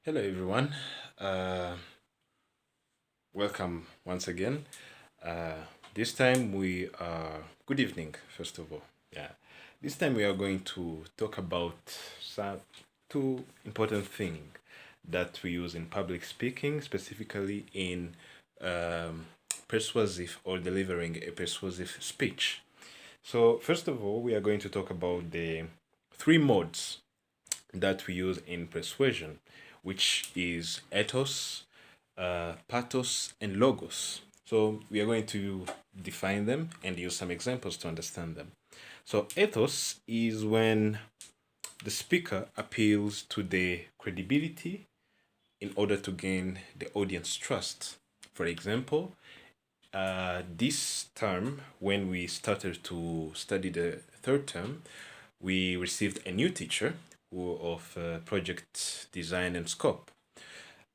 Hello, everyone. Uh, Welcome once again. Uh, this time we are, good evening, first of all. Yeah. This time we are going to talk about some, two important things that we use in public speaking, specifically in um, persuasive or delivering a persuasive speech. So, first of all, we are going to talk about the three modes that we use in persuasion, which is ethos, pathos, and logos. So we are going to define them and use some examples to understand them. So ethos is when the speaker appeals to the credibility in order to gain the audience trust. For example, this term, when we started to study the third term, we received a new teacher who of project design and scope.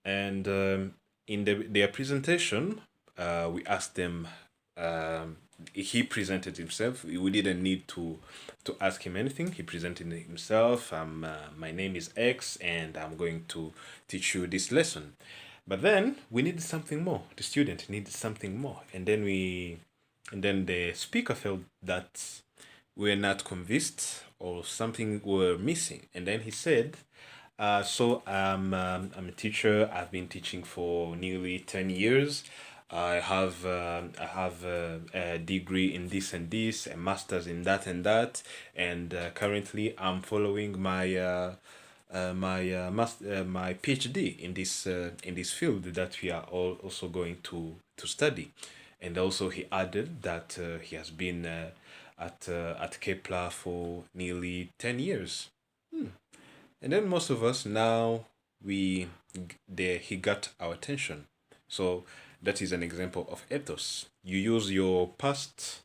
And in their presentation, we asked them. He presented himself. We didn't need to ask him anything. He presented himself. My name is X, and I'm going to teach you this lesson. But then we needed something more. The student needed something more, and then the speaker felt that we're not convinced or something were missing. And then he said, I'm a teacher. I've been teaching for nearly 10 years. I have a degree in this and this, a master's in that and that, and currently I'm following my PhD in this field that we are all also going to study. And also he added that he has been at Kepler for nearly 10 years. And then most of us now we there he got our attention. So that is an example of ethos. You use your past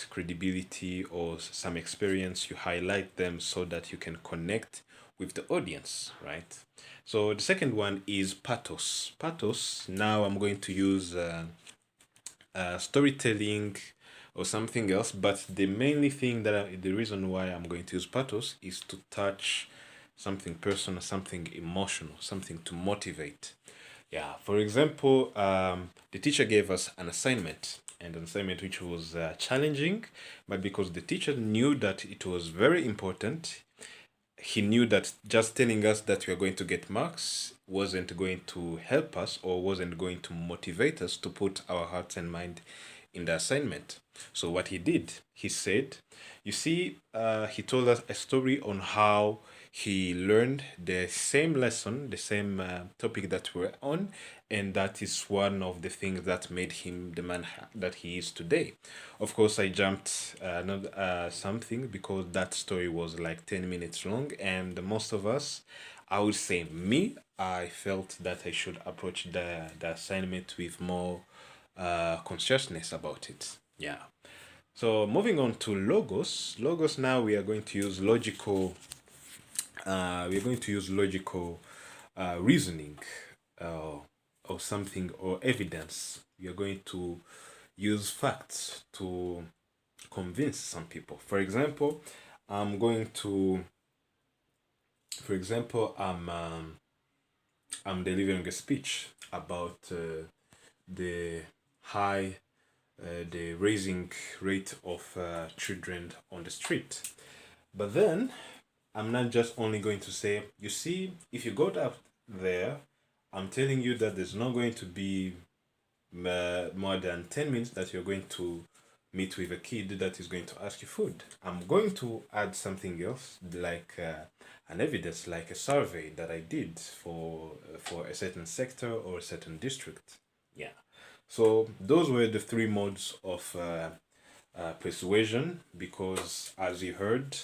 credibility or some experience, you highlight them so that you can connect with the audience, right? So the second one is pathos. Pathos, now I'm going to use storytelling or something else, but the mainly thing the reason why I'm going to use pathos is to touch something personal, something emotional, something to motivate. Yeah, for example, the teacher gave us an assignment, and an assignment which was challenging, but because the teacher knew that it was very important, he knew that just telling us that we are going to get marks wasn't going to help us or wasn't going to motivate us to put our hearts and mind in the assignment. So what he did, he said, you see, he told us a story on how he learned the same lesson, the same topic that we're on, and that is one of the things that made him the man that he is today. Of course, I jumped not something because that story was like 10 minutes long, and most of us, I would say me, I felt that I should approach the assignment with more consciousness about it. Yeah. So moving on to logos. Logos now we are going to use logical. We are going to use logical reasoning, uh, or something or evidence. We are going to use facts to convince some people. I'm going to. For example, I'm delivering a speech about the high the raising rate of children on the street. But then I'm not just only going to say, you see, if you go up there, I'm telling you that there's not going to be more than 10 minutes that you're going to meet with a kid that is going to ask you food. I'm going to add something else, like an evidence, like a survey that I did for a certain sector or a certain district. Yeah. So those were the three modes of persuasion. Because, as you heard,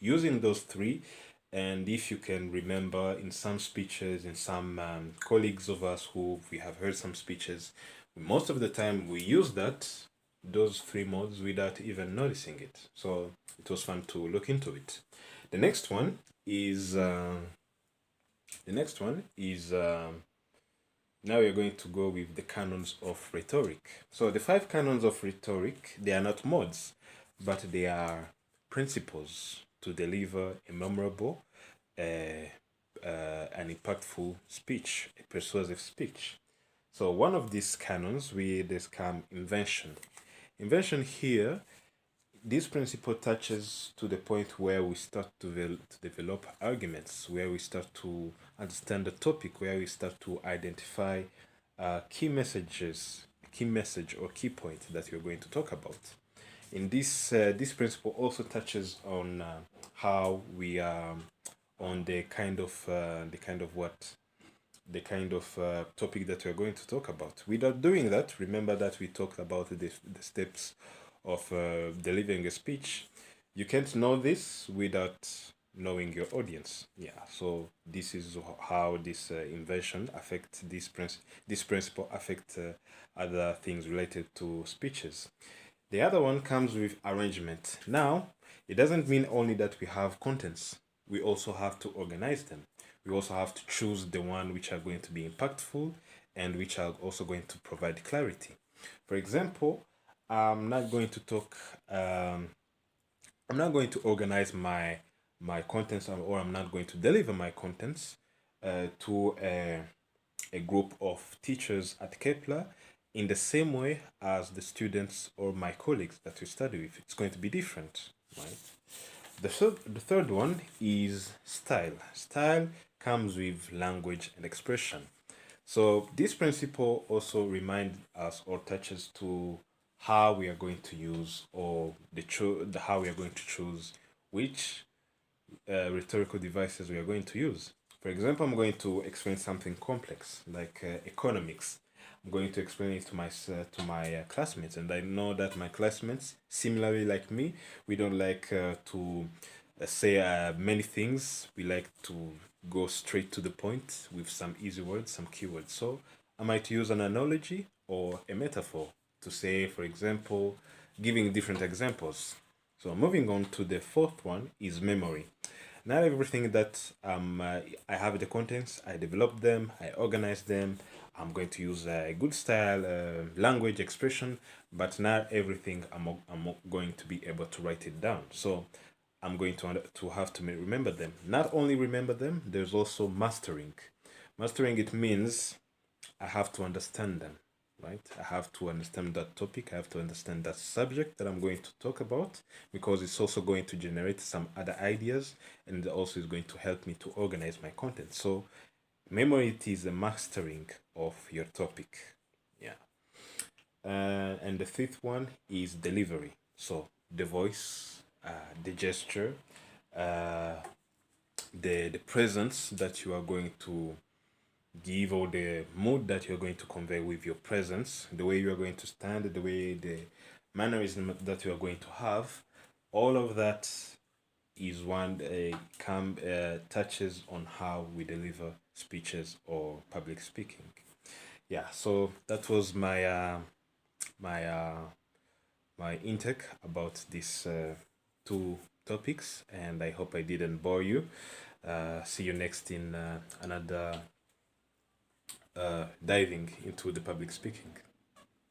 using those three, and if you can remember, in some speeches, in some colleagues of us who we have heard some speeches, most of the time we use those three modes without even noticing it. So it was fun to look into it. The next one is the next one is now we're going to go with the canons of rhetoric. So the five canons of rhetoric, they are not modes, but they are principles to deliver a memorable, uh, an impactful speech, a persuasive speech. So one of these canons, we discuss invention. Invention here, this principle touches to the point where we start to develop arguments, where we start to understand the topic, where we start to identify key messages, key message or key point that you're going to talk about. In this principle also touches on how we on the kind of topic that we're going to talk about. Without doing that, remember that we talked about the steps of delivering a speech. You can't know this without knowing your audience. Yeah, so this is how this invention affects this principle affect other things related to speeches. The other one comes with arrangement. Now, it doesn't mean only that we have contents. We also have to organize them. We also have to choose the one which are going to be impactful and which are also going to provide clarity. For example, I'm not going to talk. I'm not going to organize my contents, or I'm not going to deliver my contents to a group of teachers at Kepler in the same way as the students or my colleagues that we study with. It's going to be different, right? The third one is style. Style comes with language and expression. So this principle also reminds us or touches to how we are going to use or how we are going to choose which rhetorical devices we are going to use. For example, I'm going to explain something complex like economics. I'm going to explain it to my classmates, and I know that my classmates, similarly like me, we don't like to say many things. We like to go straight to the point with some easy words, some keywords. So I might use an analogy or a metaphor to say, for example, giving different examples. So moving on to the fourth one is memory. Not everything that I have the contents, I develop them, I organize them. I'm going to use a good style, language, expression, but not everything I'm going to be able to write it down. So I'm going to have to remember them. Not only remember them, there's also mastering. Mastering, it means I have to understand them, right? I have to understand that topic. I have to understand that subject that I'm going to talk about, because it's also going to generate some other ideas, and also is going to help me to organize my content. So memory, it is the mastering of your topic. Yeah. And the fifth one is delivery. So the voice, the gesture, uh, the presence that you are going to give, or the mood that you're going to convey with your presence, the way you're going to stand, the way the mannerism that you're going to have, all of that is one touches on how we deliver speeches or public speaking. Yeah, so that was my my intake about these two topics, and I hope I didn't bore you. See you next in another diving into the public speaking.